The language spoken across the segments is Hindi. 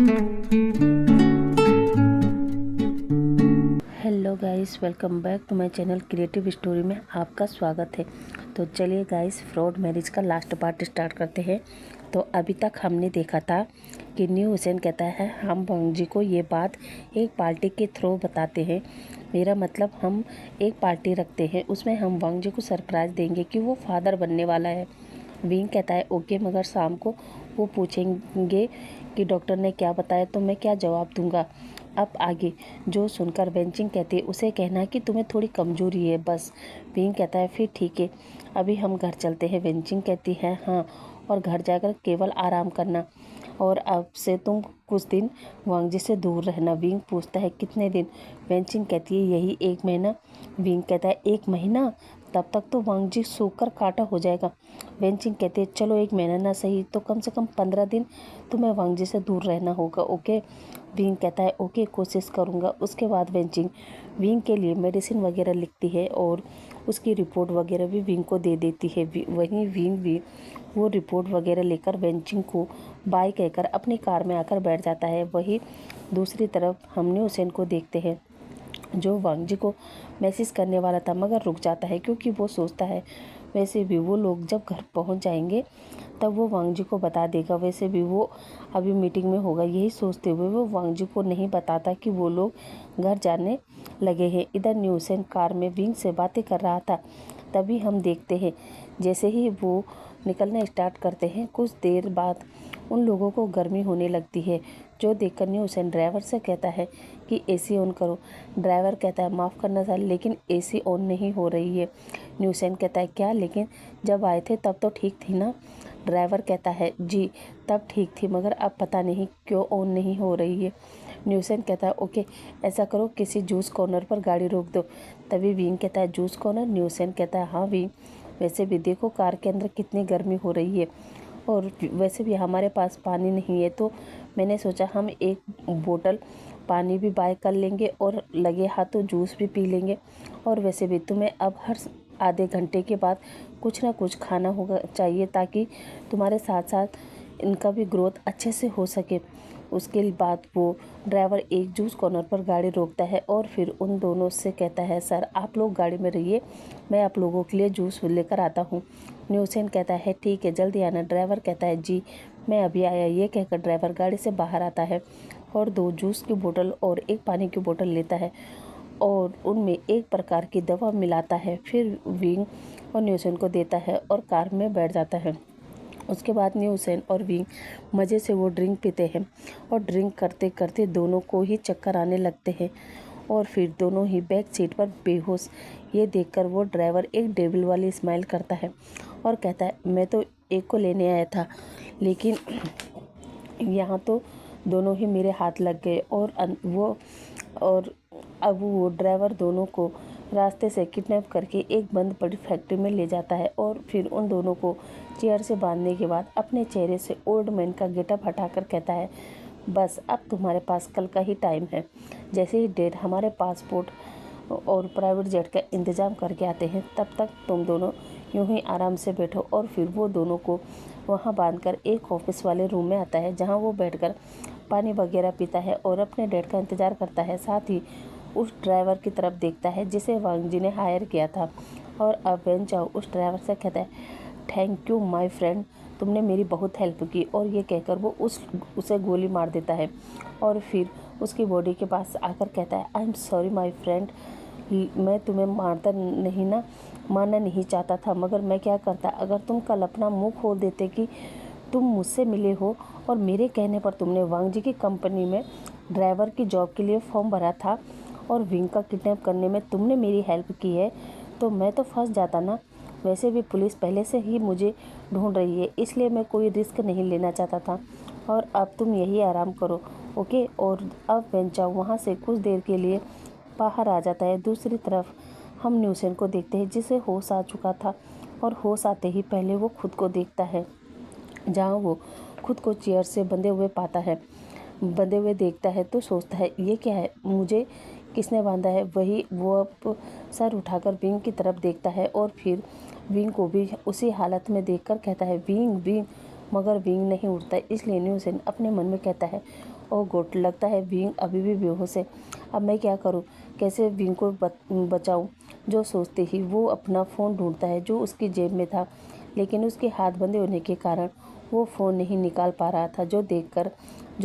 Hello guys, welcome back to my channel creative story में आपका स्वागत है। तो चलिए गाइस, फ्रॉड मैरिज का लास्ट पार्ट स्टार्ट करते हैं। तो अभी तक हमने देखा था कि न्यू हुसैन कहता है हम वांग जी को ये बात एक पार्टी के थ्रू बताते हैं। मेरा मतलब हम एक पार्टी रखते हैं, उसमें हम वांग जी को सरप्राइज़ देंगे कि वो फादर बनने वाला है। विंग कहता है ओके, मगर शाम को वो पूछेंगे कि डॉक्टर ने क्या बताया, तो मैं क्या जवाब दूंगा। अब आगे जो सुनकर वेंचिंग कहती है उसे कहना है कि तुम्हें थोड़ी कमजोरी है बस। विंग कहता है फिर ठीक है, अभी हम घर चलते हैं। वेंचिंग कहती है हाँ, और घर जाकर केवल आराम करना, और अब से तुम कुछ दिन वांग जी से दूर रहना। विंग पूछता है कितने दिन। वेंचिंग कहती है यही 1 महीना। विंग कहता है 1 महीना, तब तक तो वांग जी सूखकर काटा हो जाएगा। वेंचिंग कहती है चलो 1 महीना ना सही तो कम से कम 15 दिन तुम्हें वांग जी से दूर रहना होगा, ओके। विंग कहता है ओके, कोशिश करूँगा। उसके बाद वेंचिंग विंग के लिए मेडिसिन वगैरह लिखती है और उसकी रिपोर्ट वगैरह भी विंग को दे देती है। वहीं विंग भी वो रिपोर्ट वगैरह लेकर वेंचिंग को बाय कहकर अपनी कार में आकर बैठ जाता है। वहीं दूसरी तरफ हम न्यू हुसैन को देखते हैं जो वांग जी को मैसेज करने वाला था, मगर रुक जाता है क्योंकि वो सोचता है वैसे भी वो लोग जब घर पहुंच जाएंगे तब वो वांग जी को बता देगा। वैसे भी वो अभी मीटिंग में होगा, यही सोचते हुए वो वांग जी को नहीं बताता कि वो लोग घर जाने लगे हैं। इधर न्यू हुसैन कार में विंग से बातें कर रहा था, तभी हम देखते हैं जैसे ही वो निकलना स्टार्ट करते हैं कुछ देर बाद उन लोगों को गर्मी होने लगती है, जो देखकर न्यू हुसैन ड्राइवर से कहता है कि एसी ऑन करो। ड्राइवर कहता है माफ़ करना सर, लेकिन एसी ऑन नहीं हो रही है। न्यू हुसैन कहता है क्या, लेकिन जब आए थे तब तो ठीक थी ना। ड्राइवर कहता है जी तब ठीक थी, मगर अब पता नहीं क्यों ऑन नहीं हो रही है। न्यू हुसैन कहता है ओके, ऐसा करो किसी जूस कॉर्नर पर गाड़ी रोक दो। तभी विंग कहता है जूस कॉर्नर। न्यू हुसैन कहता है हाँ विंग, वैसे भी देखो कार के अंदर कितनी गर्मी हो रही है, और वैसे भी हमारे पास पानी नहीं है, तो मैंने सोचा हम एक बोतल पानी भी बाय कर लेंगे और लगे हाथों जूस भी पी लेंगे। और वैसे भी तुम्हें अब हर आधे घंटे के बाद कुछ ना कुछ खाना होगा चाहिए, ताकि तुम्हारे साथ साथ इनका भी ग्रोथ अच्छे से हो सके। उसके बाद वो ड्राइवर एक जूस कॉर्नर पर गाड़ी रोकता है और फिर उन दोनों से कहता है सर आप लोग गाड़ी में रहिए, मैं आप लोगों के लिए जूस लेकर आता हूँ। न्यू हुसैन कहता है ठीक है, जल्दी आना। ड्राइवर कहता है जी मैं अभी आया। ये कहकर ड्राइवर गाड़ी से बाहर आता है और 2 जूस की बोतल और 1 पानी की बोतल लेता है और उनमें एक प्रकार की दवा मिलाता है। फिर विंग और न्यू हुसैन को देता है और कार में बैठ जाता है। उसके बाद न्यू हुसैन और विंग मज़े से वो ड्रिंक पीते हैं और ड्रिंक करते करते दोनों को ही चक्कर आने लगते हैं और फिर दोनों ही बैक सीट पर बेहोश। ये देखकर वो ड्राइवर एक डेविल वाली स्माइल करता है और कहता है मैं तो एक को लेने आया था, लेकिन यहाँ तो दोनों ही मेरे हाथ लग गए। और अब वो ड्राइवर दोनों को रास्ते से किडनैप करके एक बंद पड़ी फैक्ट्री में ले जाता है और फिर उन दोनों को चेयर से बांधने के बाद अपने चेहरे से ओल्ड मैन का गेटअप हटाकर कहता है बस अब तुम्हारे पास कल का ही टाइम है। जैसे ही डेट हमारे पासपोर्ट और प्राइवेट जेट का इंतज़ाम करके आते हैं, तब तक तुम दोनों यूं ही आराम से बैठो। और फिर वो दोनों को वहाँ बांधकर एक ऑफिस वाले रूम में आता है, जहाँ वो बैठकर पानी वगैरह पीता है और अपने डेट का इंतज़ार करता है। साथ ही उस ड्राइवर की तरफ देखता है जिसे वांग जी ने हायर किया था और अब वेन चाओ उस ड्राइवर से कहता है थैंक यू माय फ्रेंड, तुमने मेरी बहुत हेल्प की। और ये कहकर वो उसे गोली मार देता है और फिर उसकी बॉडी के पास आकर कहता है I am sorry my friend, मैं तुम्हें मारना नहीं चाहता था, मगर मैं क्या करता। अगर तुम कल अपना मुंह खोल देते कि तुम मुझसे मिले हो और मेरे कहने पर तुमने वांग जी की कंपनी में ड्राइवर की जॉब के लिए फॉर्म भरा था और विंग का किडनैप करने में तुमने मेरी हेल्प की है, तो मैं तो फंस जाता ना। वैसे भी पुलिस पहले से ही मुझे ढूंढ रही है, इसलिए मैं कोई रिस्क नहीं लेना चाहता था। और अब तुम यही आराम करो, ओके। और अब वेंचाओ वहाँ से कुछ देर के लिए बाहर आ जाता है। दूसरी तरफ हम न्यू हुसैन को देखते हैं जिसे होश आ चुका था और होश आते ही पहले वो खुद को देखता है, जहाँ वो खुद को चेयर से बंधे हुए देखता है तो सोचता है ये क्या है, मुझे किसने बांधा है। वही वो अब सर उठाकर विंग की तरफ देखता है और फिर विंग को भी उसी हालत में देखकर कहता है विंग विंग मगर विंग नहीं उठता। इसलिए न्यूसेन अपने मन में कहता है, ओह गॉड, लगता है विंग अभी भी बेहोश है। अब मैं क्या करूं, कैसे विंग को बचाऊं। जो सोचते ही वो अपना फ़ोन ढूंढता है जो उसकी जेब में था, लेकिन उसके हाथ बंधे होने के कारण वो फ़ोन नहीं निकाल पा रहा था। जो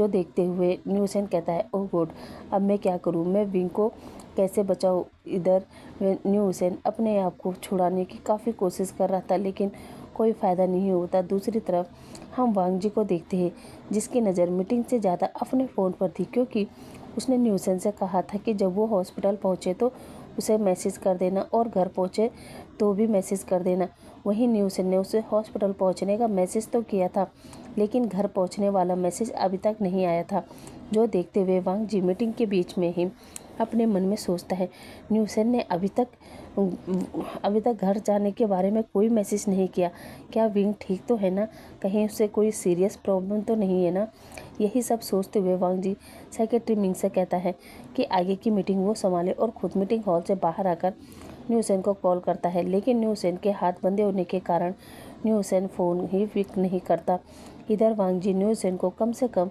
देखते हुए न्यूसेन कहता है, ओह गॉड, अब मैं क्या करूं, मैं विंग को कैसे बचाऊं। इधर न्यूसेन अपने आप को छुड़ाने की काफ़ी कोशिश कर रहा था, लेकिन कोई फ़ायदा नहीं होता। दूसरी तरफ हम वांग जी को देखते हैं, जिसकी नज़र मीटिंग से ज़्यादा अपने फ़ोन पर थी, क्योंकि उसने न्यूसेन से कहा था कि जब वो हॉस्पिटल पहुँचे तो उसे मैसेज कर देना और घर पहुँचे तो भी मैसेज कर देना। वहीं न्यूसेन ने उसे हॉस्पिटल पहुँचने का मैसेज तो किया था, लेकिन घर पहुँचने वाला मैसेज अभी तक नहीं आया था। जो देखते हुए वांग जी मीटिंग के बीच में ही अपने मन में सोचता है, न्यूसेन ने अभी तक घर जाने के बारे में कोई मैसेज नहीं किया। क्या विंग ठीक तो है ना, कहीं उससे कोई सीरियस प्रॉब्लम तो नहीं है ना। यही सब सोचते हुए वांग जी सेक्रेटरी मिंग से कहता है कि आगे की मीटिंग वो संभाले और खुद मीटिंग हॉल से बाहर आकर न्यूसेन को कॉल करता है, लेकिन न्यूसेन के हाथ बंधे होने के कारण न्यूसेन फ़ोन ही पिक नहीं करता। इधर वांग जी न्यूसेन को कम से कम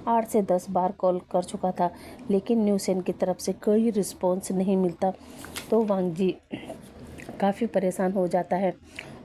8 से 10 बार कॉल कर चुका था, लेकिन न्यूसेन की तरफ से कोई रिस्पॉन्स नहीं मिलता। तो वांग जी काफ़ी परेशान हो जाता है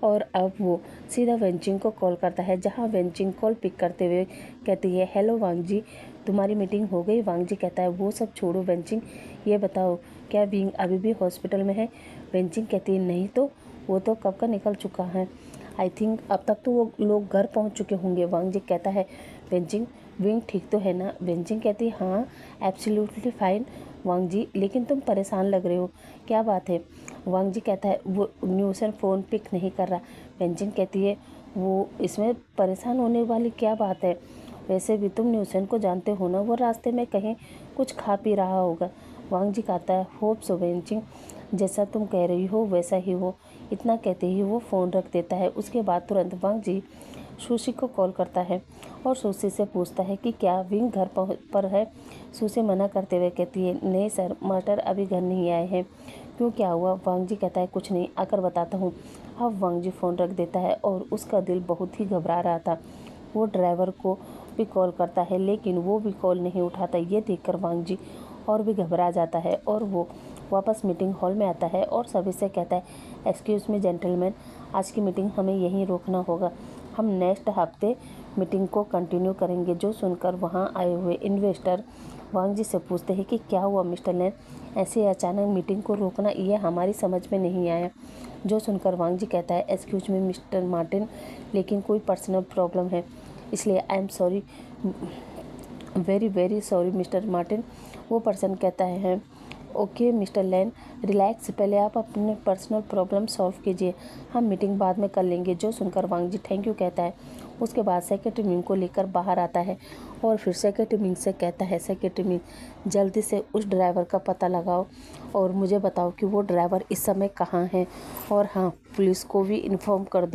और अब वो सीधा वेंचिंग को कॉल करता है, जहां वेंचिंग कॉल पिक करते हुए कहती है, हेलो वांग जी, तुम्हारी मीटिंग हो गई। वांग जी कहता है, वो सब छोड़ो वेंचिंग, ये बताओ क्या विंग अभी भी हॉस्पिटल में है। वेंचिंग कहती है, नहीं तो वो तो कब का निकल चुका है। आई थिंक अब तक तो वो लोग घर पहुंच चुके होंगे। वांग जी कहता है, वेंचिंग विंग ठीक तो है ना। वेंचिंग कहती है, हाँ एब्सोल्युटली फाइन वांग जी, लेकिन तुम परेशान लग रहे हो, क्या बात है। वांग जी कहता है, वो न्यूसेन फ़ोन पिक नहीं कर रहा। वेंचिंग कहती है, वो इसमें परेशान होने वाली क्या बात है, वैसे भी तुम न्यूसेन को जानते हो ना, वो रास्ते में कहीं कुछ खा पी रहा होगा। वांग जी कहता है, होप सो वेंचिंग, जैसा तुम कह रही हो वैसा ही हो। इतना कहते ही वो फ़ोन रख देता है। उसके बाद तुरंत वांग जी सुशी को कॉल करता है और सुशी से पूछता है कि क्या विंग घर पर है। सुशी मना करते हुए कहती है, नहीं सर, मास्टर अभी घर नहीं आए हैं। क्यों, क्या हुआ। वांग जी कहता है, कुछ नहीं, आकर बताता हूँ। अब वांग जी फ़ोन रख देता है और उसका दिल बहुत ही घबरा रहा था। वो ड्राइवर को भी कॉल करता है, लेकिन वो भी कॉल नहीं उठाता। ये देखकर वांग जी और भी घबरा जाता है और वो वापस मीटिंग हॉल में आता है और सभी से कहता है, एक्सक्यूज़ मी जेंटलमैन, आज की मीटिंग हमें यहीं रोकना होगा, हम नेक्स्ट हफ्ते मीटिंग को कंटिन्यू करेंगे। जो सुनकर वहाँ आए हुए इन्वेस्टर वांग जी से पूछते हैं कि क्या हुआ मिस्टर लैन, ऐसे अचानक मीटिंग को रोकना, ये हमारी समझ में नहीं आया। जो सुनकर वांग जी कहता है, एक्सक्यूज मी मिस्टर मार्टिन, लेकिन कोई पर्सनल प्रॉब्लम है, इसलिए I am sorry, very very sorry mister Martin. वो पर्सन कहता है, ओके मिस्टर लैन, रिलैक्स, पहले आप अपने पर्सनल प्रॉब्लम सॉल्व कीजिए, हम मीटिंग बाद में कर लेंगे। जो सुनकर वांग जी थैंक यू कहता है। उसके बाद सेक्रेटरी मिंग को लेकर बाहर आता है और फिर सेक्रेटरी मिंग से कहता है, सेक्रेटरी मिंग जल्दी से उस ड्राइवर का पता लगाओ और मुझे बताओ कि वो ड्राइवर इस समय कहाँ है, और हाँ पुलिस को भी इन्फॉर्म कर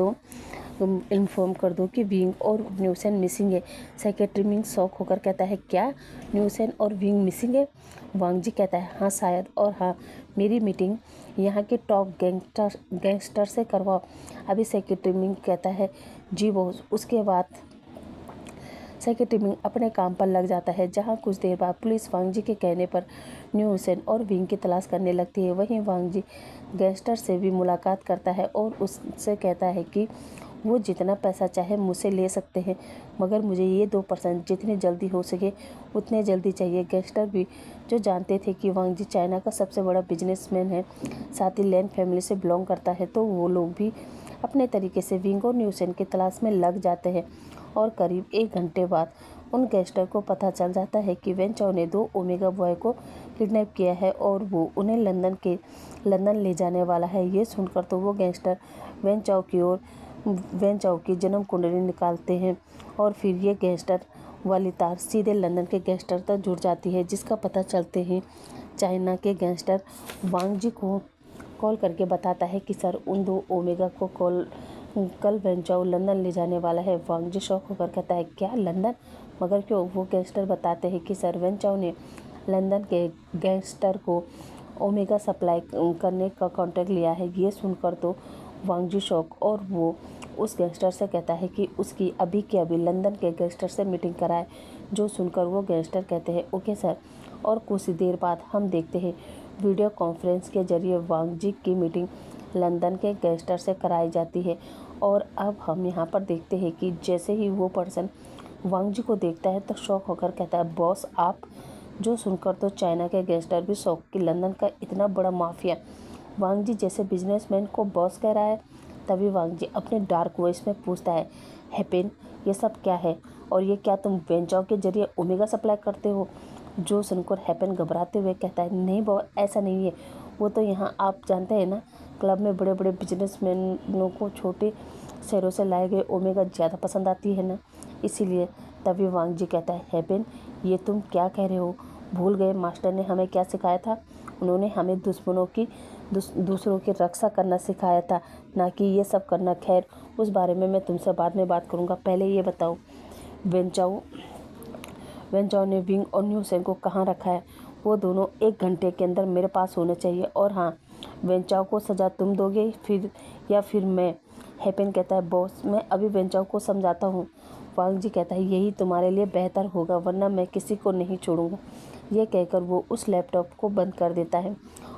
दो कि विंग और न्यूसेन मिसिंग है। सेक्रेटरी मिंग शॉक होकर कहता है, क्या न्यूसेन और विंग मिसिंग है। वांग जी कहता है, हाँ शायद, और हाँ मेरी मीटिंग यहाँ के टॉप गैंगस्टर से करवाओ अभी। सेक्रेटरी मिंग कहता है, जी बॉस। उसके बाद सेक्रेटरी मिंग अपने काम पर लग जाता है, जहाँ कुछ देर बाद पुलिस वांग जी के कहने पर न्यूसेन और विंग की तलाश करने लगती है। वहीं वांग जी गैंगस्टर से भी मुलाकात करता है और उससे कहता है कि वो जितना पैसा चाहे मुझसे ले सकते हैं, मगर मुझे ये 2% जितनी जल्दी हो सके उतने जल्दी चाहिए। गैंगस्टर भी जो जानते थे कि वांग जी चाइना का सबसे बड़ा बिजनेसमैन है, साथ ही लैन फैमिली से बिलोंग करता है, तो वो लोग भी अपने तरीके से विंग और न्यूसेन की तलाश में लग जाते हैं। और करीब 1 घंटे बाद उन गैंगस्टर को पता चल जाता है कि वेन चाओ ने 2 ओमेगा बॉय को किडनैप किया है और वो उन्हें लंदन ले जाने वाला है। ये सुनकर तो वो गैंगस्टर वेन चाओ की जन्म कुंडली निकालते हैं और फिर ये गैंगस्टर वाली तार सीधे लंदन के गैंगस्टर तक जुड़ जाती है, जिसका पता चलते ही चाइना के गैंगस्टर वांग जी को कॉल करके बताता है कि सर उन 2 ओमेगा को कल वेन चाओ लंदन ले जाने वाला है। वांग जी शॉक होकर कहता है, क्या लंदन, मगर क्यों। वो गैंगस्टर बताते हैं कि सर वेन चाओ ने लंदन के गैंगस्टर को ओमेगा सप्लाई करने का कॉन्ट्रैक्ट लिया है। ये सुनकर तो वांग जी शॉक, और वो उस गैंगस्टर से कहता है कि उसकी अभी के अभी लंदन के गैंगस्टर से मीटिंग कराए। जो सुनकर वो गैंगस्टर कहते हैं ओके सर। और कुछ देर बाद हम देखते हैं वीडियो कॉन्फ्रेंस के जरिए वांग जी की मीटिंग लंदन के गैंगस्टर से कराई जाती है। और अब हम यहाँ पर देखते हैं कि जैसे ही वो पर्सन वांग जी को देखता है तो शॉक होकर कहता है बॉस आप। जो सुनकर तो चाइना के गैंगस्टर भी शौक कि लंदन का इतना बड़ा माफिया वांग जी जैसे बिजनेसमैन को बॉस कह रहा है। तभी वांग जी अपने डार्क वॉइस में पूछता है हैपेन ये सब क्या है और ये क्या तुम वेंचाओ के जरिए ओमेगा सप्लाई करते हो। जो सुनकर हैपेन घबराते हुए कहता है नहीं बॉस ऐसा नहीं है, वो तो यहाँ आप जानते हैं ना क्लब में बड़े बड़े बिजनेसमैनों को छोटे शहरों से लाए गए ओमेगा ज़्यादा पसंद आती है ना, इसीलिए। तभी वांग जी कहता है हैपेन ये तुम क्या कह रहे हो, भूल गए मास्टर ने हमें क्या सिखाया था। उन्होंने हमें दुश्मनों की दूसरों की रक्षा करना सिखाया था, ना कि ये सब करना। खैर उस बारे में मैं तुमसे बाद में बात करूँगा, पहले ये बताओ वेंचाओ ने विंग और न्यूसेन को कहाँ रखा है। वो दोनों 1 घंटे के अंदर मेरे पास होने चाहिए। और हाँ, वेंचाओ को सज़ा तुम दोगे फिर मैं। हैपेन कहता है बॉस मैं अभी वेंचाओ को समझाता हूँ। वांग जी कहता है यही तुम्हारे लिए बेहतर होगा, वरना मैं किसी को नहीं छोड़ूंगा। ये कहकर वो उस लैपटॉप को बंद कर देता है।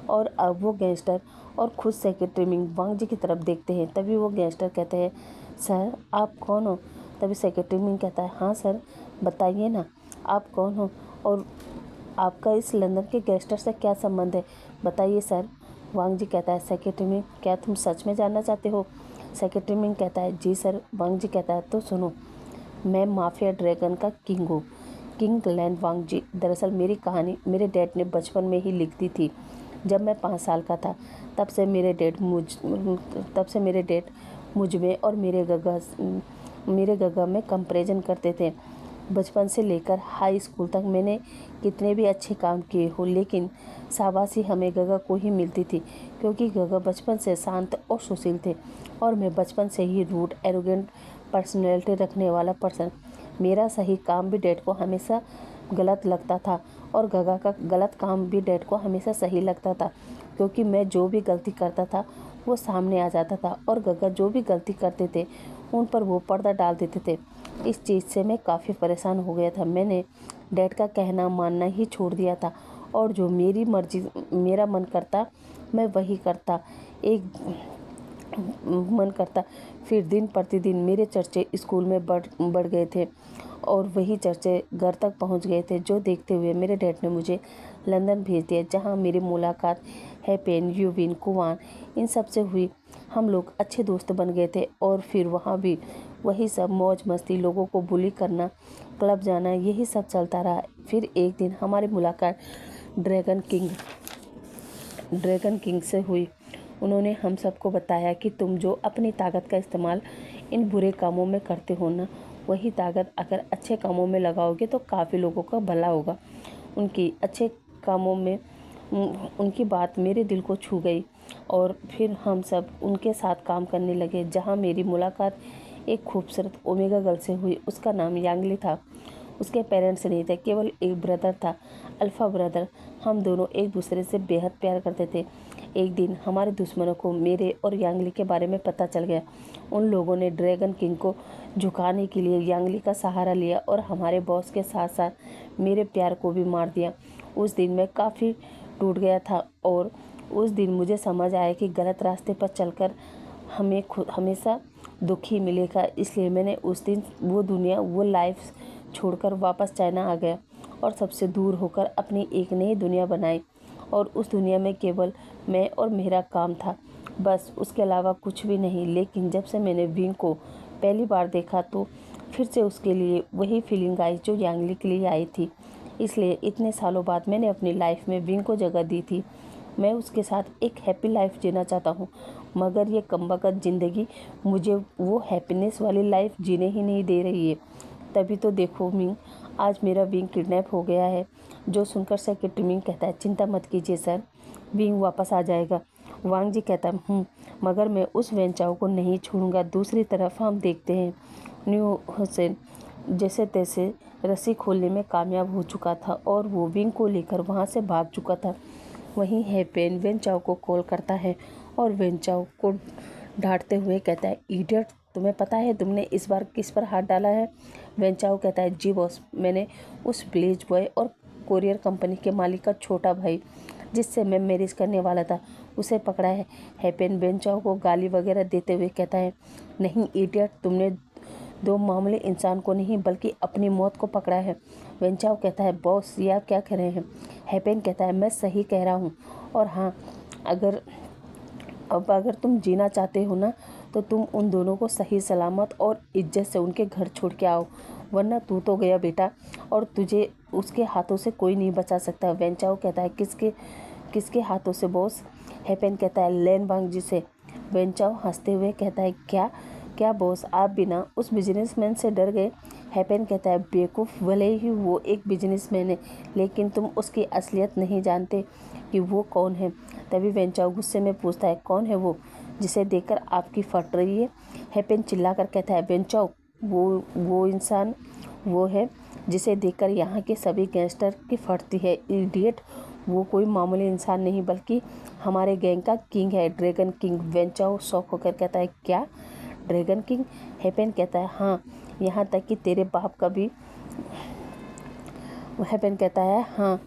और अब वो गैंगस्टर और खुद सेक्रेटरी मिंग वांग जी की तरफ देखते हैं। तभी वो गैंगस्टर कहते हैं सर आप कौन हो। तभी सेक्रेटरी मिंग कहता है हाँ सर बताइए ना आप कौन हो और आपका इस लंदन के गैंगस्टर से क्या संबंध है, बताइए सर। वांग जी कहता है सेक्रेटरी मिंग क्या तुम सच में जानना चाहते हो। सेक्रेटरी मिंग कहता है जी सर। वांग जी कहता है तो सुनो, मैं माफिया ड्रैगन का किंग हूँ, किंग लैन वांग जी। दरअसल मेरी कहानी मेरे डैड ने बचपन में ही लिख दी थी। जब मैं 5 साल का था तब से मेरे डैड मुझ में और मेरे गगा में कंपैरिजन करते थे। बचपन से लेकर हाई स्कूल तक मैंने कितने भी अच्छे काम किए हो, लेकिन शाबाशी हमें गगा को ही मिलती थी, क्योंकि गगा बचपन से शांत और सुशील थे और मैं बचपन से ही रूड एरोगेंट पर्सनैलिटी रखने वाला पर्सन। मेरा सही काम भी डैड को हमेशा गलत लगता था और गगा का गलत काम भी डैड को हमेशा सही लगता था, क्योंकि मैं जो भी गलती करता था वो सामने आ जाता था और गगा जो भी गलती करते थे उन पर वो पर्दा डाल देते थे। इस चीज़ से मैं काफ़ी परेशान हो गया था। मैंने डैड का कहना मानना ही छोड़ दिया था और जो मेरी मर्जी मेरा मन करता मैं वही करता। फिर दिन प्रतिदिन मेरे चर्चे स्कूल में बढ़ गए थे और वही चर्चे घर तक पहुंच गए थे, जो देखते हुए मेरे डैड ने मुझे लंदन भेज दिया, जहां मेरी मुलाकात हैपेन यूविन कुवान इन सब से हुई। हम लोग अच्छे दोस्त बन गए थे और फिर वहाँ भी वही सब मौज मस्ती, लोगों को बुली करना, क्लब जाना, यही सब चलता रहा। फिर एक दिन हमारी मुलाकात ड्रैगन किंग से हुई। उन्होंने हम सबको बताया कि तुम जो अपनी ताकत का इस्तेमाल इन बुरे कामों में करते हो ना, वही ताकत अगर अच्छे कामों में लगाओगे तो काफ़ी लोगों का भला होगा। उनकी अच्छे कामों में उनकी बात मेरे दिल को छू गई और फिर हम सब उनके साथ काम करने लगे। जहां मेरी मुलाकात एक खूबसूरत ओमेगा गर्ल से हुई। उसका नाम यांगली था। उसके पेरेंट्स नहीं थे, केवल एक ब्रदर था, अल्फ़ा ब्रदर। हम दोनों एक दूसरे से बेहद प्यार करते थे। एक दिन हमारे दुश्मनों को मेरे और यांगली के बारे में पता चल गया। उन लोगों ने ड्रैगन किंग को झुकाने के लिए यांगली का सहारा लिया और हमारे बॉस के साथ साथ मेरे प्यार को भी मार दिया। उस दिन मैं काफ़ी टूट गया था और उस दिन मुझे समझ आया कि गलत रास्ते पर चलकर हमें हमेशा दुख ही मिलेगा। इसलिए मैंने उस दिन वो लाइफ छोड़कर वापस चाइना आ गया और सबसे दूर होकर अपनी एक नई दुनिया बनाई। और उस दुनिया में केवल मैं और मेरा काम था, बस, उसके अलावा कुछ भी नहीं। लेकिन जब से मैंने विंग को पहली बार देखा तो फिर से उसके लिए वही फीलिंग आई जो यांगली के लिए आई थी। इसलिए इतने सालों बाद मैंने अपनी लाइफ में विंग को जगह दी थी। मैं उसके साथ एक हैप्पी लाइफ जीना चाहता हूँ, मगर ये कमबख्त ज़िंदगी मुझे वो हैप्पीनेस वाली लाइफ जीने ही नहीं दे रही है। तभी तो देखो मिंग, आज मेरा विंग किडनैप हो गया है। जो सुनकर सेक्रेटरी मिंग कहता है चिंता मत कीजिए सर, विंग वापस आ जाएगा। वांग जी कहता है मगर मैं उस वेंचाओ को नहीं छोड़ूंगा। दूसरी तरफ हम देखते हैं न्यू हुसैन जैसे तैसे रस्सी खोलने में कामयाब हो चुका था और वो विंग को लेकर वहाँ से भाग चुका था। वहीं वेंचाओ को कॉल करता है और वेंचाओ को डांटते हुए कहता है इडियट, तुम्हें पता है तुमने इस बार किस पर हाथ डाला है? वेंचाओ कहता है, जी बॉस, मैंने उस विलेज बॉय और कोरियर कंपनी के मालिक का छोटा भाई जिससे मैं मैरिज करने वाला था उसे पकड़ा है। हेपेन वेंचाओ को गाली वगैरह देते हुए कहता है, नहीं इडियट, तुमने दो मामूली इंसान को नहीं बल्कि अपनी मौत को पकड़ा है। वेंचाओ कहता है, बॉस ये आप क्या कह रहे हैं? हेपेन कहता है, मैं सही कह रहा हूँ, और हाँ, अगर तुम जीना चाहते हो ना तो तुम उन दोनों को सही सलामत और इज्जत से उनके घर छोड़ के आओ, वरना तू तो गया बेटा और तुझे उसके हाथों से कोई नहीं बचा सकता। वेंचाओ कहता है, किसके हाथों से बॉस? हेपेन कहता है, लेन वांगजी से। वेंचाओ हंसते हुए कहता है, क्या क्या बॉस, आप बिना उस बिजनेसमैन से डर गए? हेपेन कहता है, बेवकूफ़, भले ही वो एक बिजनेसमैन है लेकिन तुम उसकी असलियत नहीं जानते कि वो कौन है। तभी वेंचाओ गुस्से में पूछता है, कौन है वो जिसे देखकर आपकी फट रही है? हेपेन चिल्लाकर कहता है, वेंचाओ, वो इंसान वो है जिसे देखकर यहाँ के सभी गैंगस्टर की फटती है। इडियट, वो कोई मामूली इंसान नहीं बल्कि हमारे गैंग का किंग है, ड्रैगन किंग। वेंचाओ शॉक होकर कहता है, क्या ड्रैगन किंग? हेपेन कहता है, हाँ, यहाँ तक कि तेरे बाप का भी। हेपेन कहता है, हाँ,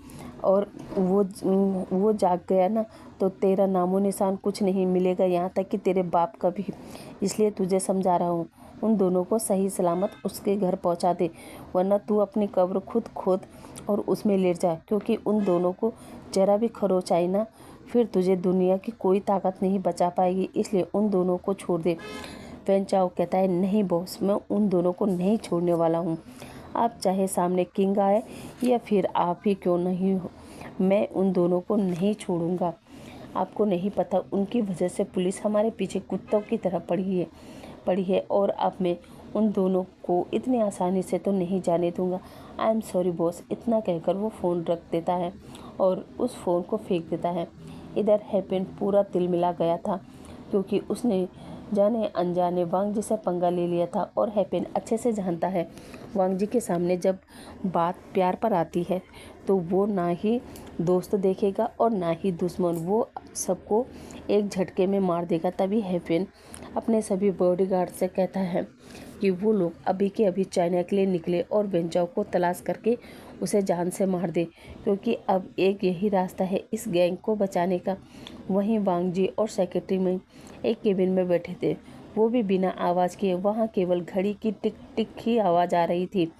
और वो जाग गया ना तो तेरा नामो निशान कुछ नहीं मिलेगा, यहाँ तक कि तेरे बाप का भी। इसलिए तुझे समझा रहा हूँ, उन दोनों को सही सलामत उसके घर पहुँचा दे, वरना तू अपनी कब्र खुद खोद और उसमें लेट जा, क्योंकि उन दोनों को जरा भी खरोच आई ना फिर तुझे दुनिया की कोई ताकत नहीं बचा पाएगी, इसलिए उन दोनों को छोड़ दे। वेंचाओ कहता है, नहीं बॉस, मैं उन दोनों को नहीं छोड़ने वाला हूँ। आप चाहे सामने किंग आए या फिर आप ही क्यों नहीं हो, मैं उन दोनों को नहीं छोड़ूंगा। आपको नहीं पता, उनकी वजह से पुलिस हमारे पीछे कुत्तों की तरह पड़ी है और अब मैं उन दोनों को इतनी आसानी से तो नहीं जाने दूंगा। I am sorry boss. इतना कहकर वो फ़ोन रख देता है और उस फ़ोन को फेंक देता है। इधर हेपेन पूरा तिलमिला गया था क्योंकि उसने जाने अनजाने वांगजी से पंगा ले लिया था, और हेपेन अच्छे से जानता है वांगजी के सामने जब बात प्यार पर आती है तो वो ना ही दोस्त देखेगा और ना ही दुश्मन, वो सबको एक झटके में मार देगा। तभी हेपेन अपने सभी बॉडीगार्ड से कहता है कि वो लोग अभी के अभी चाइना के लिए निकले और वेंचाओ को तलाश करके उसे जान से मार दे, क्योंकि अब एक यही रास्ता है इस गैंग को बचाने का। वहीं वांगजी और सेक्रेटरी में एक केबिन में बैठे थे, वो भी बिना आवाज़ किए। वहाँ केवल घड़ी की टिक टिक ही आवाज़ आ रही थी।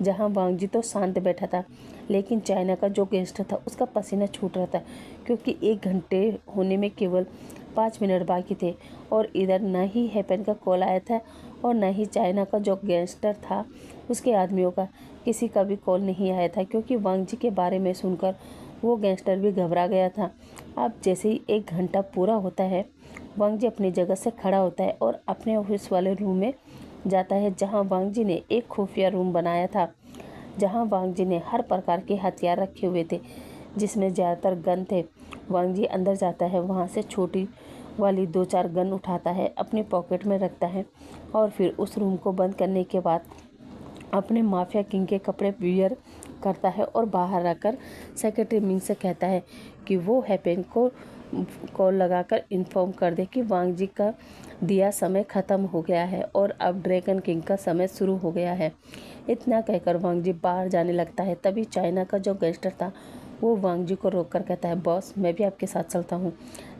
जहाँ वांगजी तो शांत बैठा था, लेकिन चाइना का जो गैंगस्टर था उसका पसीना छूट रहा था, क्योंकि 1 घंटे होने में केवल 5 मिनट बाकी थे। और इधर न ही हेपेन का कॉल आया था और न ही चाइना का जो गैंगस्टर था उसके आदमियों का किसी का भी कॉल नहीं आया था, क्योंकि वांगजी के बारे में सुनकर वो गैंगस्टर भी घबरा गया था। अब जैसे ही 1 घंटा पूरा होता है, वांगजी अपनी जगह से खड़ा होता है और अपने ऑफिस वाले रूम में जाता है, जहां वांगजी ने एक खुफिया रूम बनाया था, जहां वांगजी ने हर प्रकार के हथियार रखे हुए थे, जिसमें ज़्यादातर गन थे। वांगजी अंदर जाता है, वहां से छोटी वाली 2-4 गन उठाता है, अपनी पॉकेट में रखता है और फिर उस रूम को बंद करने के बाद अपने माफिया किंग के कपड़े वियर करता है और बाहर आकर सेक्रेटरी मिंग से कहता है कि वो हेपेन को कॉल लगाकर इन्फॉर्म कर दे कि वांगजी का दिया समय ख़त्म हो गया है और अब ड्रैगन किंग का समय शुरू हो गया है। इतना कहकर वांगजी बाहर जाने लगता है। तभी चाइना का जो गैंगस्टर था वो वांगजी को रोककर कहता है, बॉस, मैं भी आपके साथ चलता हूँ।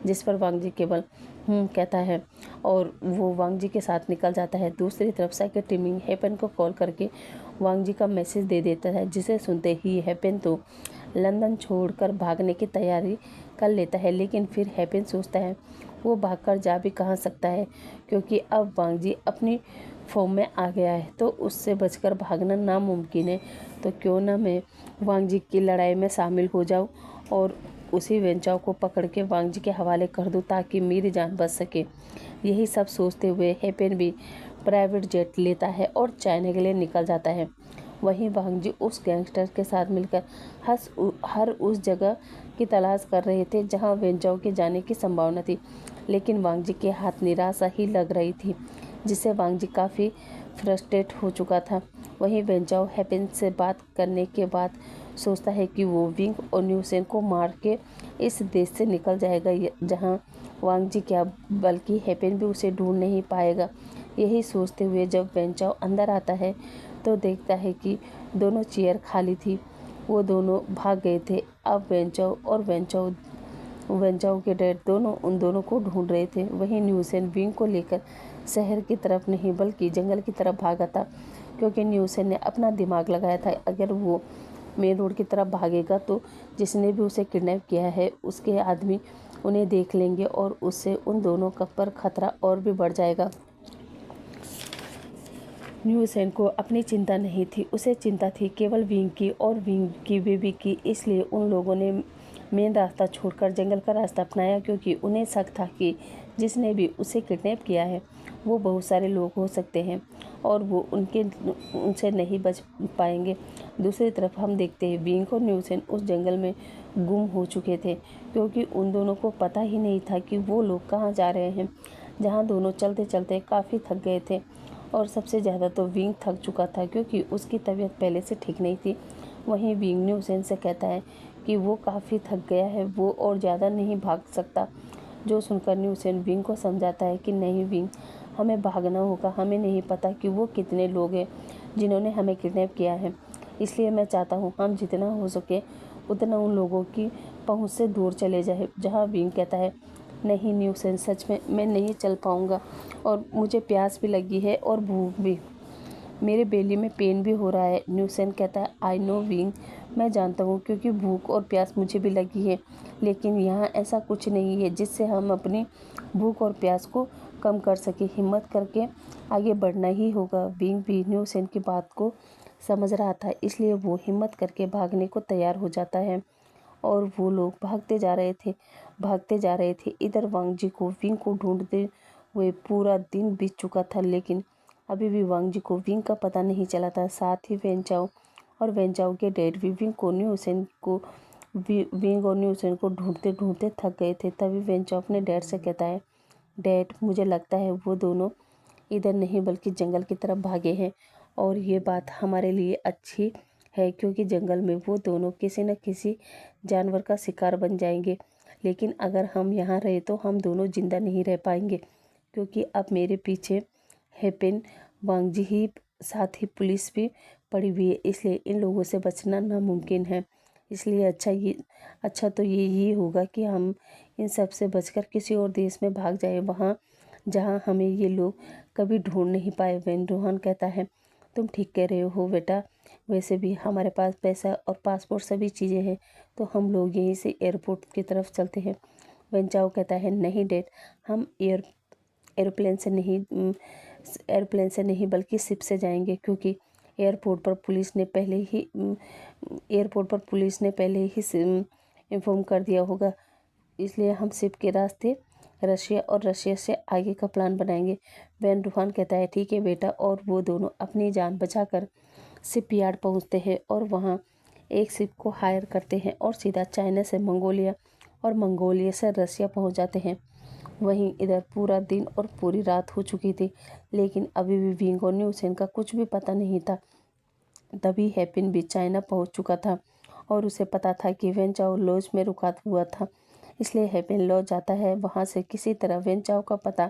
जिस पर वांगजी केवल कहता है और वो वांगजी के साथ निकल जाता है। दूसरी तरफ सेक्रेटरी मिंग हेपेन को कॉल करके वांगजी का मैसेज दे देता है, जिसे सुनते ही हेपेन तो लंदन छोड़कर भागने की तैयारी कर लेता है। लेकिन फिर हेपेन सोचता है वो भागकर जा भी कहाँ सकता है, क्योंकि अब वांगजी अपनी फॉर्म में आ गया है, तो उससे बचकर भागना नामुमकिन है। तो क्यों ना मैं वांगजी की लड़ाई में शामिल हो जाऊं और उसी वेंचाओ को पकड़ के वांगजी के हवाले कर दूं, ताकि मेरी जान बच सके। यही सब सोचते हुए हेपेन भी प्राइवेट जेट लेता है और चाइना के लिए निकल जाता है। वहीं वांगजी उस गैंगस्टर के साथ मिलकर हर उस जगह की तलाश कर रहे थे जहां वेंचाओ के जाने की संभावना थी, लेकिन वांगजी के हाथ निराशा ही लग रही थी, जिससे वांगजी काफ़ी फ्रस्ट्रेट हो चुका था। वहीं वेंचाओ हेपेन से बात करने के बाद सोचता है कि वो विंग और न्यूसेन को मार के इस देश से निकल जाएगा, जहां वांगजी क्या बल्कि हेपेन भी उसे ढूंढ नहीं पाएगा। यही सोचते हुए जब वेंचाओ अंदर आता है तो देखता है कि दोनों चेयर खाली थी। वो दोनों भाग गए थे। अब वेंचाओ और वेंचाओ के डैड दोनों उन दोनों को ढूंढ रहे थे। वहीं न्यूसेन विंग को लेकर शहर की तरफ नहीं बल्कि जंगल की तरफ भागा था, क्योंकि न्यूसेन ने अपना दिमाग लगाया था अगर वो मेन रोड की तरफ भागेगा तो जिसने भी उसे किडनैप किया है उसके आदमी उन्हें देख लेंगे और उससे उन दोनों का पर खतरा और भी बढ़ जाएगा। न्यूसेन को अपनी चिंता नहीं थी, उसे चिंता थी केवल विंग की और विंग की बेबी की। इसलिए उन लोगों ने मेन रास्ता छोड़कर जंगल का रास्ता अपनाया, क्योंकि उन्हें शक था कि जिसने भी उसे किडनैप किया है वो बहुत सारे लोग हो सकते हैं और वो उनसे नहीं बच पाएंगे। दूसरी तरफ हम देखते हैं विंग और न्यूसेन उस जंगल में गुम हो चुके थे, क्योंकि उन दोनों को पता ही नहीं था कि वो लोग कहाँ जा रहे हैं, जहाँ दोनों चलते चलते काफ़ी थक गए थे। और सबसे ज़्यादा तो विंग थक चुका था, क्योंकि उसकी तबीयत पहले से ठीक नहीं थी। वहीं विंग न्यूसेन से कहता है कि वो काफ़ी थक गया है, वो और ज़्यादा नहीं भाग सकता। जो सुनकर न्यूसेन विंग को समझाता है कि नहीं विंग, हमें भागना होगा, हमें नहीं पता कि वो कितने लोग हैं जिन्होंने हमें किडनैप किया है। इसलिए मैं चाहता हूँ हम जितना हो सके उतना उन लोगों की पहुँच से दूर चले जाए। जहाँ विंग कहता है नहीं न्यूसेन, सच में मैं नहीं चल पाऊँगा और मुझे प्यास भी लगी है और भूख भी, मेरे बेली में पेन भी हो रहा है। न्यूसेन कहता है आई नो विंग, मैं जानता हूँ क्योंकि भूख और प्यास मुझे भी लगी है, लेकिन यहाँ ऐसा कुछ नहीं है जिससे हम अपनी भूख और प्यास को कम कर सके। हिम्मत करके आगे बढ़ना ही होगा। विंग भी न्यूसेन की बात को समझ रहा था, इसलिए वो हिम्मत करके भागने को तैयार हो जाता है और वो लोग भागते जा रहे थे। इधर वांग जी को विंग को ढूंढते हुए पूरा दिन बीत चुका था, लेकिन अभी भी वांग जी को विंग का पता नहीं चला था। साथ ही वेंचाओ के डैड भी विंग और न्यूसेन को ढूंढते ढूंढते थक गए थे। तभी वेंचाओ अपने डैड से कहता है डैड, मुझे लगता है वो दोनों इधर नहीं बल्कि जंगल की तरफ भागे हैं और ये बात हमारे लिए अच्छी है, क्योंकि जंगल में वो दोनों किसी न किसी जानवर का शिकार बन जाएंगे। लेकिन अगर हम यहाँ रहे तो हम दोनों जिंदा नहीं रह पाएंगे, क्योंकि अब मेरे पीछे हेपेन, वांग जी ही साथ ही पुलिस भी पड़ी हुई है, इसलिए इन लोगों से बचना नामुमकिन है। इसलिए अच्छा तो यही होगा कि हम इन सब से बचकर किसी और देश में भाग जाए, वहाँ जहाँ हमें ये लोग कभी ढूंढ नहीं पाए। वेन रोहन कहता है तुम ठीक कह रहे हो बेटा, वैसे भी हमारे पास पैसा और पासपोर्ट सभी चीज़ें हैं, तो हम लोग यहीं से एयरपोर्ट की तरफ चलते हैं। वेंचाओ कहता है नहीं डैड, हम एरोप्लेन से नहीं बल्कि शिप से जाएंगे, क्योंकि एयरपोर्ट पर पुलिस ने पहले ही इन्फॉर्म कर दिया होगा। इसलिए हम शिप के रास्ते रशिया से आगे का प्लान बनाएंगे। वैन रूहान कहता है ठीक है बेटा, और वो दोनों अपनी जान बचाकर शिप यार्ड पहुँचते हैं और वहाँ एक शिप को हायर करते हैं और सीधा चाइना से मंगोलिया और मंगोलिया से रसिया पहुँच जाते हैं। वहीं इधर पूरा दिन और पूरी रात हो चुकी थी, लेकिन अभी भी विंग और न्यूसेन का कुछ भी पता नहीं था। तभी हैपिन भी चाइना पहुंच चुका था और उसे पता था कि वेंचाओ लॉज में रुका हुआ था, इसलिए हैपिन लॉज जाता है। वहां से किसी तरह वेंचाओ का पता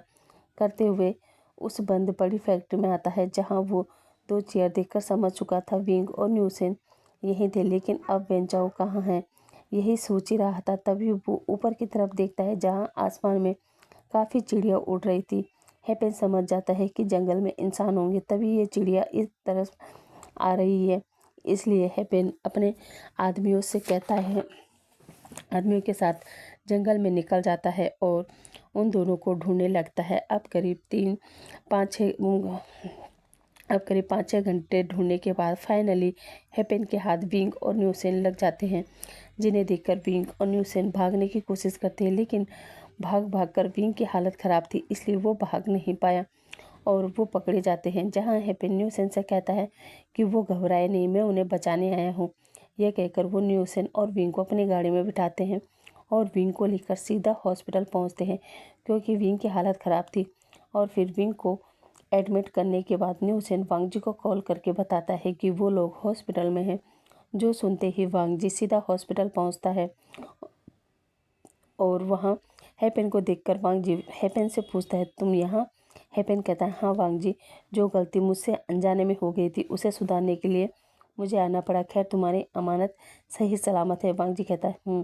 करते हुए उस बंद पड़ी फैक्ट्री में आता है, जहां वो 2 चेयर देखकर समझ चुका था विंग और न्यूसेन यहीं थे। लेकिन अब वेंचाओ कहाँ है, यही सोच ही रहा था। तभी वो ऊपर की तरफ देखता है, जहाँ आसमान में काफ़ी चिड़िया उड़ रही थी। हैपेन समझ जाता है कि जंगल में इंसान होंगे, तभी ये चिड़िया इस तरफ आ रही है। इसलिए हैपेन अपने आदमियों के साथ जंगल में निकल जाता है और उन दोनों को ढूंढने लगता है। अब करीब 5-6 घंटे ढूंढने के बाद फाइनली हैपेन के हाथ विंग और न्यूसेन लग जाते हैं, जिन्हें देखकर विंग और न्यूसेन भागने की कोशिश करते हैं, लेकिन भाग कर विंग की हालत ख़राब थी, इसलिए वो भाग नहीं पाया और वो पकड़े जाते हैं। जहाँ हैपेन न्यूसेन से कहता है कि वो घबराए नहीं, मैं उन्हें बचाने आया हूँ। यह कहकर वो न्यूसेन और विंग को अपनी गाड़ी में बिठाते हैं और विंग को लेकर सीधा हॉस्पिटल पहुँचते हैं, क्योंकि विंग की हालत ख़राब थी। और फिर विंग को एडमिट करने के बाद न्यूसेन वांग जी को कॉल करके बताता है कि वो लोग हॉस्पिटल में हैं। जो सुनते ही वांग जी सीधा हॉस्पिटल पहुँचता है और वहाँ हैपेन को देखकर वांग जी हैपेन से पूछता है तुम यहाँ हेपेन कहता है हाँ वांग जी, जो गलती मुझसे अनजाने में हो गई थी उसे सुधारने के लिए मुझे आना पड़ा। खैर तुम्हारी अमानत सही सलामत है। वांग जी कहता है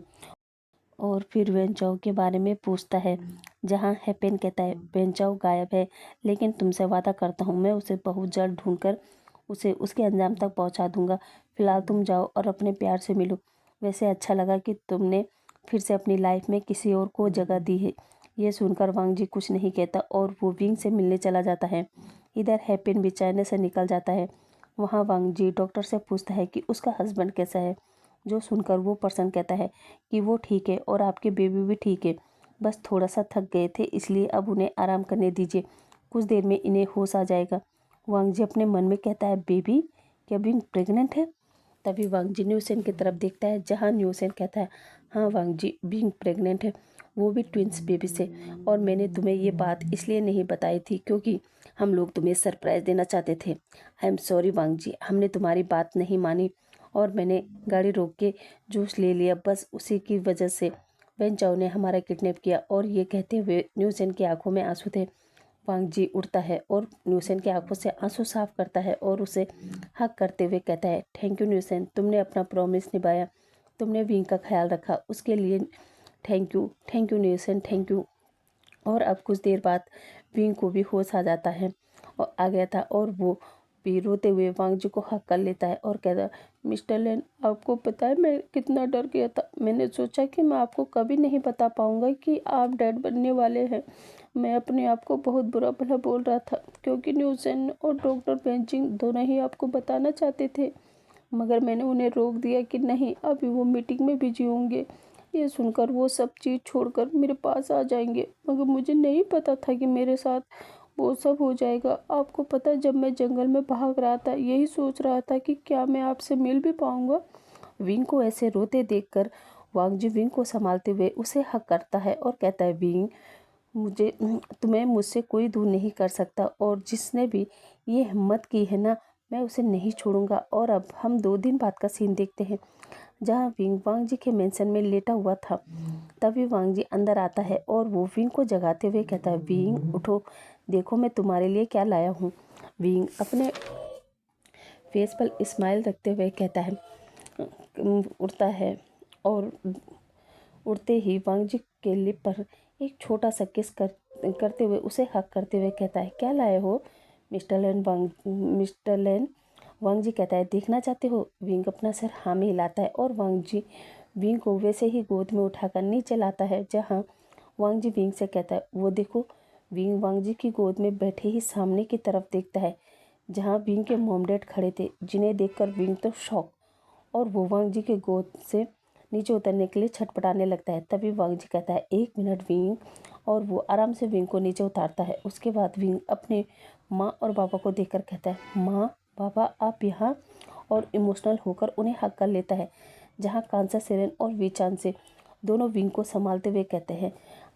और फिर वेंचाओ के बारे में पूछता है, जहाँ हेपेन कहता है वेंचाओ गायब है, लेकिन तुमसे वादा करता हूँ मैं उसे बहुत जल्द ढूंढकर उसे उसके अंजाम तक पहुँचा दूंगा। फिलहाल तुम जाओ और अपने प्यार से मिलो। वैसे अच्छा लगा कि तुमने फिर से अपनी लाइफ में किसी और को जगह दी है। ये सुनकर वांग जी कुछ नहीं कहता और वो विंग से मिलने चला जाता है। इधर हेपेन भी चैन से निकल जाता है। वहाँ वांग जी डॉक्टर से पूछता है कि उसका हस्बैंड कैसा है, जो सुनकर वो पर्सन कहता है कि वो ठीक है और आपके बेबी भी ठीक है, बस थोड़ा सा थक गए थे इसलिए अब उन्हें आराम करने दीजिए, कुछ देर में इन्हें होश आ जाएगा। वांग जी अपने मन में कहता है बेबी, क्या बिंग प्रेग्नेंट है? तभी वांग जी न्यूसेन की तरफ देखता है, जहाँ न्यूसेन कहता है हाँ वांग जी, बिंग प्रेग्नेंट है, वो भी ट्विंस बेबी से। और मैंने तुम्हें ये बात इसलिए नहीं बताई थी क्योंकि हम लोग तुम्हें सरप्राइज़ देना चाहते थे। आई एम सॉरी वांग जी, हमने तुम्हारी बात नहीं मानी और मैंने गाड़ी रोक के जूस ले लिया, बस उसी की वजह से वेन चाओ ने हमारा किडनैप किया। और ये कहते हुए न्यूसेन की आंखों में आंसू थे। वांग जी उठता है और न्यूसेन की आंखों से आंसू साफ करता है और उसे हक करते हुए कहता है थैंक यू न्यूसेन, तुमने अपना प्रॉमिस निभाया, तुमने विंग का ख्याल रखा, उसके लिए थैंक यू न्यूसेन, थैंक यू। और अब कुछ देर बाद विंग को भी होश आ जाता है और आ गया था और वो भी रोते हुए वांग जी को हक कर लेता है और कहता है मिस्टर लेन, आपको पता है मैं कितना डर गया था। मैंने सोचा कि मैं आपको कभी नहीं बता पाऊंगा कि आप डैड बनने वाले हैं। मैं अपने आप को बहुत बुरा भला बोल रहा था क्योंकि न्यूसेन और डॉक्टर बेंचिंग दोनों ही आपको बताना चाहते थे, मगर मैंने उन्हें रोक दिया कि नहीं, अभी वो मीटिंग में बिजी होंगे। ये सुनकर वो सब चीज़ छोड़कर मेरे पास आ जाएंगे, मगर मुझे नहीं पता था कि मेरे साथ वो सब हो जाएगा। आपको पता है, जब मैं जंगल में भाग रहा था यही सोच रहा था कि क्या मैं आपसे मिल भी पाऊंगा। विंग को ऐसे रोते देखकर वांग जी विंग को संभालते हुए उसे हक करता है और कहता है विंग, मुझे तुम्हें मुझसे कोई दूर नहीं कर सकता और जिसने भी ये हिम्मत की है ना, मैं उसे नहीं छोड़ूंगा। और अब हम 2 दिन बाद का सीन देखते हैं, जहाँ विंग वांग जी के मेंशन में लेटा हुआ था। तभी वांग जी अंदर आता है और वो विंग को जगाते हुए कहता है विंग उठो, देखो मैं तुम्हारे लिए क्या लाया हूँ। विंग अपने फेस पर स्माइल रखते हुए कहता है उड़ता है और उड़ते ही वांग जी के लिप पर एक छोटा सा किस करते हुए उसे हक करते हुए कहता है क्या लाए हो मिस्टर लेन। वांग जी कहता है देखना चाहते हो। विंग अपना सर हाँ में हिलाता है और वांग जी विंग को वैसे ही गोद में उठाकर नीचे लाता है, जहाँ वांग जी विंग से कहता है वो देखो। विंग वांग जी की गोद में बैठे ही सामने की तरफ देखता है, जहाँ विंग के मॉम डैड खड़े थे, जिन्हें देखकर विंग तो शॉक और वो वांग जी के गोद से नीचे उतरने के लिए छटपटाने लगता है। तभी वांग जी कहता है 1 मिनट विंग, और वो आराम से विंग को नीचे उतारता है। उसके बाद विंग अपने माँ और पापा को देखकर कहता है माँ पापा आप यहाँ, और इमोशनल होकर उन्हें हक कर लेता है, जहाँ कांसा सेरेन और वीचान से दोनों विंग को संभालते हुए कहते हैं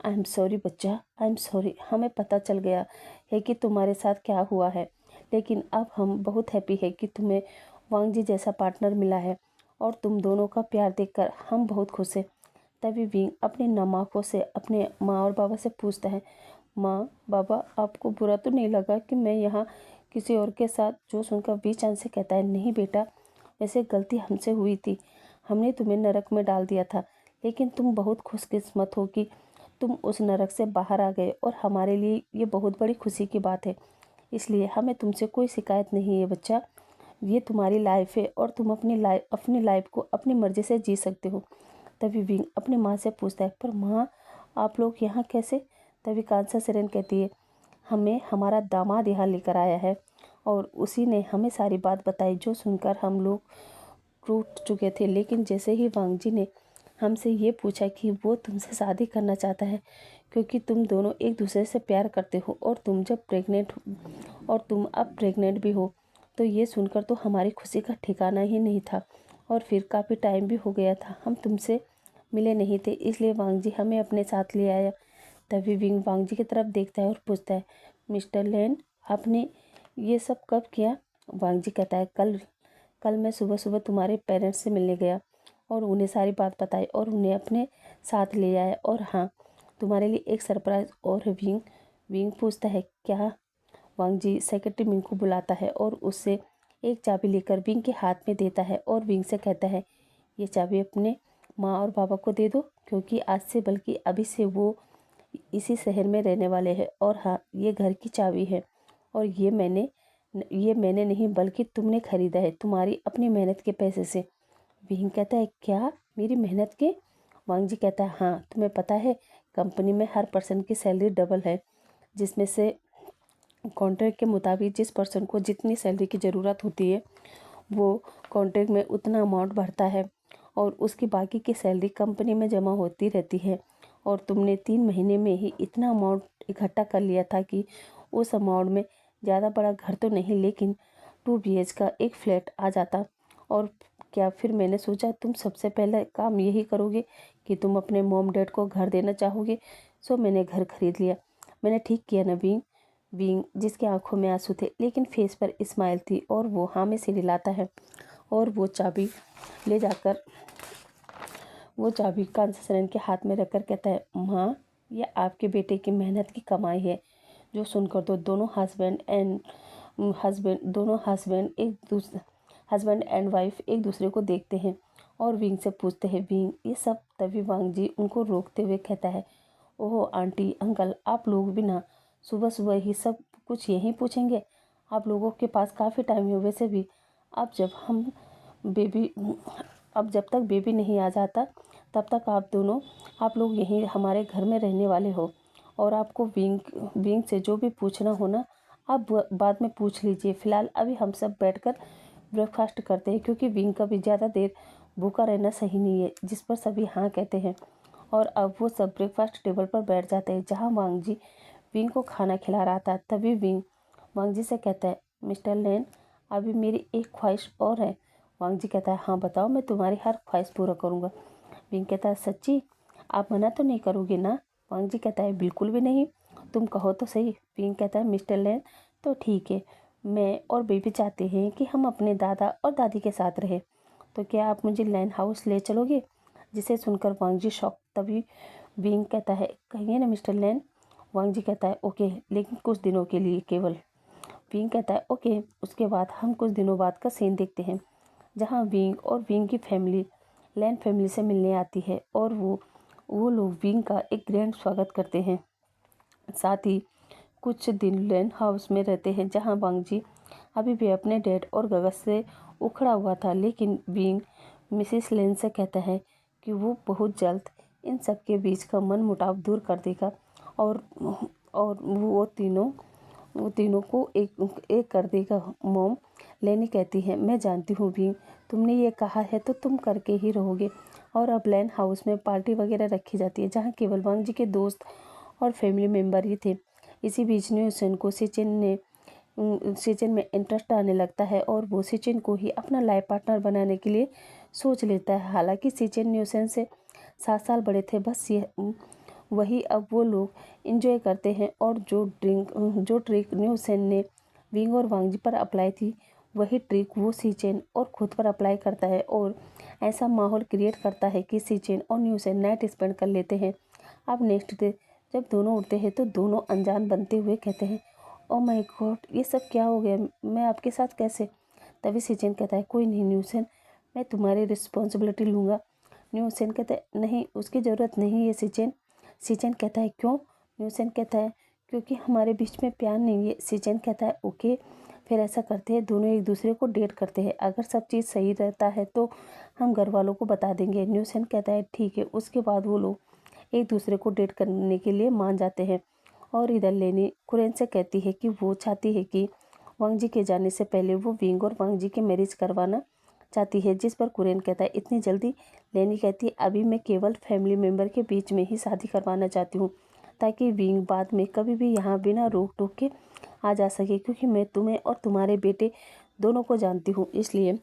आई एम सॉरी बच्चा, आई एम सॉरी, हमें पता चल गया है कि तुम्हारे साथ क्या हुआ है, लेकिन अब हम बहुत हैप्पी है कि तुम्हें वांग जी जैसा पार्टनर मिला है और तुम दोनों का प्यार देखकर हम बहुत खुश हैं। तभी विंग अपनी नम आँखों से अपने माँ और बाबा से पूछता है माँ बाबा आपको बुरा तो नहीं लगा कि मैं यहाँ किसी और के साथ? जो सुनकर वी चांद से कहता है नहीं बेटा, वैसे गलती हमसे हुई थी, हमने तुम्हें नरक में डाल दिया था, लेकिन तुम बहुत खुशकिस्मत हो कि तुम उस नरक से बाहर आ गए और हमारे लिए ये बहुत बड़ी खुशी की बात है। इसलिए हमें तुमसे कोई शिकायत नहीं है बच्चा, ये तुम्हारी लाइफ है और तुम अपनी लाइफ को अपनी मर्जी से जी सकते हो। तभी विंग अपनी माँ से पूछता है पर माँ आप लोग यहाँ कैसे? तभी कांसा सेरेन कहती है हमें हमारा दामाद यहाँ लेकर आया है और उसी ने हमें सारी बात बताई, जो सुनकर हम लोग टूट चुके थे। लेकिन जैसे ही वांग जी ने हमसे ये पूछा कि वो तुमसे शादी करना चाहता है क्योंकि तुम दोनों एक दूसरे से प्यार करते हो और तुम जब प्रेग्नेंट और तुम अब प्रेग्नेंट भी हो, तो ये सुनकर तो हमारी खुशी का ठिकाना ही नहीं था। और फिर काफ़ी टाइम भी हो गया था हम तुमसे मिले नहीं थे, इसलिए वांग जी हमें अपने साथ ले आया। तभी विंग वांग जी की तरफ देखता है और पूछता है मिस्टर लेन आपने ये सब कब किया? वांग जी कहता है कल कल मैं सुबह सुबह तुम्हारे पेरेंट्स से मिलने गया और उन्हें सारी बात बताई और उन्हें अपने साथ ले आया। और हाँ, तुम्हारे लिए एक सरप्राइज़ और है विंग, विंग पूछता है क्या। वांग जी सेक्रेटरी विंग को बुलाता है और उससे एक चाबी लेकर विंग के हाथ में देता है और विंग से कहता है ये चाबी अपने माँ और पापा को दे दो, क्योंकि आज से बल्कि अभी से वो इसी शहर में रहने वाले हैं। और हाँ, ये घर की चाबी है और ये मैंने नहीं बल्कि तुमने खरीदा है तुम्हारी अपनी मेहनत के पैसे से। विंग कहता है क्या, मेरी मेहनत के। वांग जी कहता है हाँ, तुम्हें पता है कंपनी में हर पर्सन की सैलरी डबल है, जिसमें से कॉन्ट्रैक्ट के मुताबिक जिस पर्सन को जितनी सैलरी की ज़रूरत होती है वो कॉन्ट्रैक्ट में उतना अमाउंट भरता है और उसकी बाकी की सैलरी कंपनी में जमा होती रहती है। और तुमने 3 महीने में ही इतना अमाउंट इकट्ठा कर लिया था कि उस अमाउंट में ज़्यादा बड़ा घर तो नहीं लेकिन 2 BH का एक फ्लैट आ जाता। और क्या फिर मैंने सोचा तुम सबसे पहले काम यही करोगे कि तुम अपने मॉम डैड को घर देना चाहोगे, सो मैंने घर खरीद लिया। मैंने ठीक किया ना विंग। विंग जिसकी आंखों में आंसू थे लेकिन फेस पर स्माइल थी और वो हाँ में सिर हिलाता है और वो चाबी ले जाकर वो चाबी कांसेसरन के हाथ में रखकर कहता है माँ, ये आपके बेटे की मेहनत की कमाई है। जो सुनकर तो दोनों हस्बैंड एंड वाइफ एक दूसरे को देखते हैं और विंग से पूछते हैं विंग ये सब। तभी वांग जी उनको रोकते हुए कहता है ओह आंटी अंकल, आप लोग भी ना सुबह सुबह ही सब कुछ यहीं पूछेंगे। आप लोगों के पास काफ़ी टाइम है वैसे भी। अब जब हम बेबी अब जब तक बेबी नहीं आ जाता तब तक आप लोग यहीं हमारे घर में रहने वाले हो। और आपको विंग से जो भी पूछना हो ना आप बाद में पूछ लीजिए। फ़िलहाल अभी हम सब बैठकर ब्रेकफास्ट करते हैं, क्योंकि विंग का भी ज़्यादा देर भूखा रहना सही नहीं है। जिस पर सभी हाँ कहते हैं और अब वो सब ब्रेकफास्ट टेबल पर बैठ जाते हैं जहाँ वांग जी विंग को खाना खिला रहा था। तभी विंग वांग जी से कहता है मिस्टर लेन, अभी मेरी एक ख्वाहिश और है। वांग जी कहता है हाँ बताओ, मैं तुम्हारी हर ख्वाहिश पूरा करूँगा। विंग कहता है सच्ची, आप मना तो नहीं करोगे ना। वांग जी कहता है बिल्कुल भी नहीं, तुम कहो तो सही। विंग कहता है मिस्टर लेन तो ठीक है, मैं और बेबी चाहते हैं कि हम अपने दादा और दादी के साथ रहें, तो क्या आप मुझे लैन हाउस ले चलोगे। जिसे सुनकर वांग जी शॉक। तभी विंग कहता है कहिए ना मिस्टर लैन। वांग जी कहता है ओके, लेकिन कुछ दिनों के लिए केवल। विंग कहता है ओके। उसके बाद हम कुछ दिनों बाद का सीन देखते हैं जहाँ विंग और विंग की फैमिली लैन फैमिली से मिलने आती है और वो लोग विंग का एक ग्रैंड स्वागत करते हैं। साथ ही कुछ दिन लैन हाउस में रहते हैं जहाँ वांग जी अभी भी अपने डैड और गगस से उखड़ा हुआ था। लेकिन विंग मिसेस लेन से कहता है कि वो बहुत जल्द इन सब के बीच का मन मुटाव दूर कर देगा और वो तीनों को एक कर देगा। मॉम लेनी कहती है मैं जानती हूँ विंग, तुमने ये कहा है तो तुम करके ही रहोगे। और अब लैन हाउस में पार्टी वगैरह रखी जाती है जहाँ केवल वांग जी के दोस्त और फैमिली मेम्बर ही थे। इसी बीच न्यूसन को सिचन में इंटरेस्ट आने लगता है और वो सिचन को ही अपना लाइफ पार्टनर बनाने के लिए सोच लेता है। हालांकि सिचन न्यूसन से 7 साल बड़े थे, बस वही अब वो लोग इंजॉय करते हैं। और जो ट्रिक न्यूसन ने विंग और वांग जी पर अप्लाई थी वही ट्रिक वो सिचन और खुद पर अप्लाई करता है और ऐसा माहौल क्रिएट करता है कि सिचन और न्यूसन नाइट स्पेंड कर लेते हैं। अब नेक्स्ट डे जब दोनों उठते हैं तो दोनों अनजान बनते हुए कहते हैं ओ माय गॉड, ये सब क्या हो गया, मैं आपके साथ कैसे। तभी सिचन कहता है कोई नहीं न्यूसन, मैं तुम्हारी रिस्पॉन्सिबिलिटी लूँगा। न्यूसन कहता है नहीं, उसकी ज़रूरत नहीं है सिचन। सिचन कहता है क्यों। न्यूसन कहता है क्योंकि हमारे बीच में प्यार नहीं है। सिचन कहता है ओके, फिर ऐसा करते हैं दोनों एक दूसरे को डेट करते हैं, अगर सब चीज़ सही रहता है तो हम घर वालों को बता देंगे। न्यूसन कहता है ठीक है। उसके बाद वो लोग एक दूसरे को डेट करने के लिए मान जाते हैं। और इधर लेनी कुरेन से कहती है कि वो चाहती है कि वांग जी के जाने से पहले वो विंग और वांग जी की मैरिज करवाना चाहती है। जिस पर कुरेन कहता है इतनी जल्दी। लेनी कहती है अभी मैं केवल फैमिली मेम्बर के बीच में ही शादी करवाना चाहती हूँ, ताकि विंग बाद में कभी भी यहाँ बिना रोक टोक के आ जा सके, क्योंकि मैं तुम्हें और तुम्हारे बेटे दोनों को जानती हूँ। इसलिए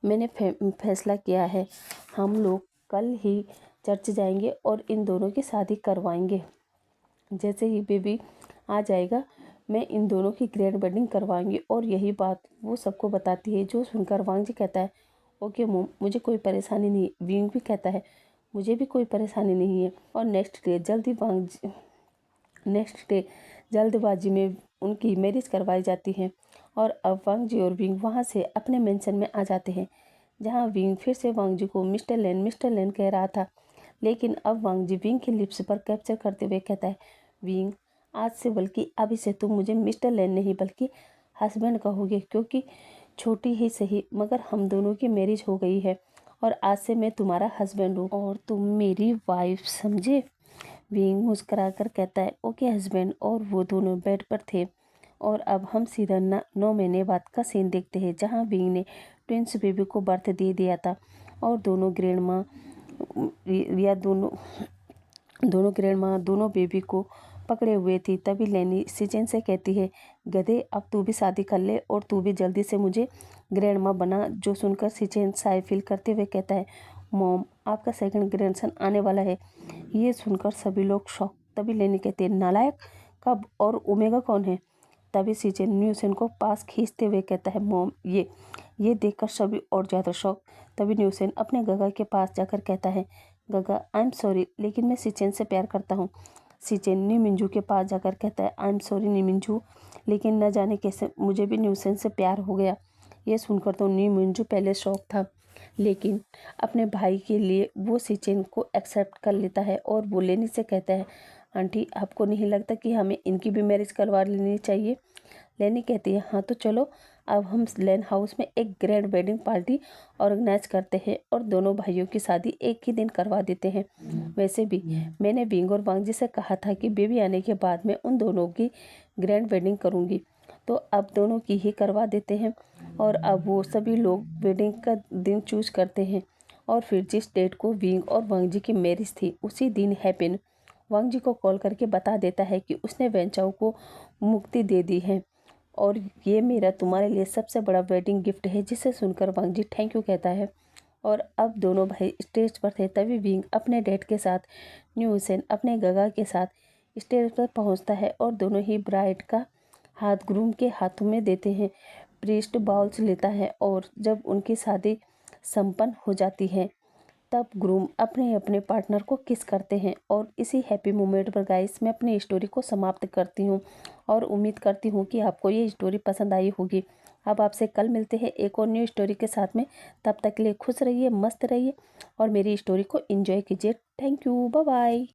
मैंने फैसला किया है हम लोग कल ही चर्च जाएंगे और इन दोनों की शादी करवाएंगे। जैसे ही बेबी आ जाएगा मैं इन दोनों की ग्रैंड वेडिंग करवाएंगी। और यही बात वो सबको बताती है। जो सुनकर वांग जी कहता है ओके मोम, मुझे कोई परेशानी नहीं है। विंग भी कहता है मुझे भी कोई परेशानी नहीं है। और नेक्स्ट डे जल्दबाजी में उनकी मैरिज करवाई जाती है। और अब वांग जी और विंग वहाँ से अपने मेंशन में आ जाते हैं, जहाँ विंग फिर से वांग जी को मिस्टर लेन कह रहा था। लेकिन अब वांग जी विंग के लिप्स पर कैप्चर करते हुए कहता है, विंग आज से बल्कि अभी से तुम मुझे मिस्टर लेन नहीं बल्कि हस्बैंड कहोगे, क्योंकि छोटी ही सही मगर हम दोनों की मैरिज हो गई है और आज से मैं तुम्हारा हस्बैंड हूँ और तुम मेरी वाइफ, समझे। विंग मुस्कुरा कर कहता है, ओके हस्बैंड। और वो दोनों बेड पर थे। और अब हम सीधा 9 महीने बाद का सीन देखते हैं, जहाँ विंग ने ट्विंस बेबी को बर्थ दे दिया था और दोनों ग्रैंड माँ या दोनों बेबी को पकड़े हुए थी। तभी लेनी सिचेन से कहती है, गधे अब तू भी शादी कर ले और तू भी जल्दी से मुझे ग्रैंड माँ बना। जो सुनकर सिचेन साय फील करते हुए कहता है, मॉम आपका सेकंड ग्रैंडसन आने वाला है। ये सुनकर सभी लोग शॉक। तभी लेनी कहती है, नालायक, कब और ओमेगा कौन है। तभी सिचेन न्यूसेन को पास खींचते हुए कहता है, मॉम ये देखकर सभी और ज़्यादा शौक। तभी न्यूसेन अपने गगा के पास जाकर कहता है, गगा आई एम सॉरी लेकिन मैं सिचेन से प्यार करता हूँ। सिचेन नी मिंजू के पास जाकर कहता है, आई एम सॉरी नी मिंजू लेकिन न जाने कैसे मुझे भी न्यूसेन से प्यार हो गया। ये सुनकर तो नी मिंजू पहले शौक था, लेकिन अपने भाई के लिए वो सिचेन को एक्सेप्ट कर लेता है और वो लेनी से कहता है, आंटी आपको नहीं लगता कि हमें इनकी भी मैरिज करवा लेनी चाहिए। लेनी कहती है, हाँ तो चलो अब हम लेन हाउस में एक ग्रैंड वेडिंग पार्टी ऑर्गेनाइज करते हैं और दोनों भाइयों की शादी एक ही दिन करवा देते हैं। वैसे भी मैंने विंग और वांग जी से कहा था कि बेबी आने के बाद मैं उन दोनों की ग्रैंड वेडिंग करूँगी, तो अब दोनों की ही करवा देते हैं। और अब वो सभी लोग वेडिंग का दिन चूज करते हैं और फिर जिस डेट को विंग और वांग जी की मैरिज थी उसी दिन हैपेन वांग जी को कॉल करके बता देता है कि उसने वेंचाओ को मुक्ति दे दी है और ये मेरा तुम्हारे लिए सबसे बड़ा वेडिंग गिफ्ट है। जिसे सुनकर वांग जी थैंक यू कहता है। और अब दोनों भाई स्टेज पर थे। तभी विंग अपने डैड के साथ न्यू हुसैन अपने गगा के साथ स्टेज पर पहुंचता है और दोनों ही ब्राइड का हाथ ग्रूम के हाथों में देते हैं। प्रीस्ट बाउल्स लेता है और जब उनकी शादी संपन्न हो जाती है तब ग्रूम अपने अपने पार्टनर को किस करते हैं। और इसी हैप्पी मोमेंट पर गाइस मैं अपनी स्टोरी को समाप्त करती हूँ और उम्मीद करती हूँ कि आपको ये स्टोरी पसंद आई होगी। अब आपसे कल मिलते हैं एक और न्यू स्टोरी के साथ में। तब तक के लिए खुश रहिए, मस्त रहिए और मेरी स्टोरी को एंजॉय कीजिए। Thank you, bye bye.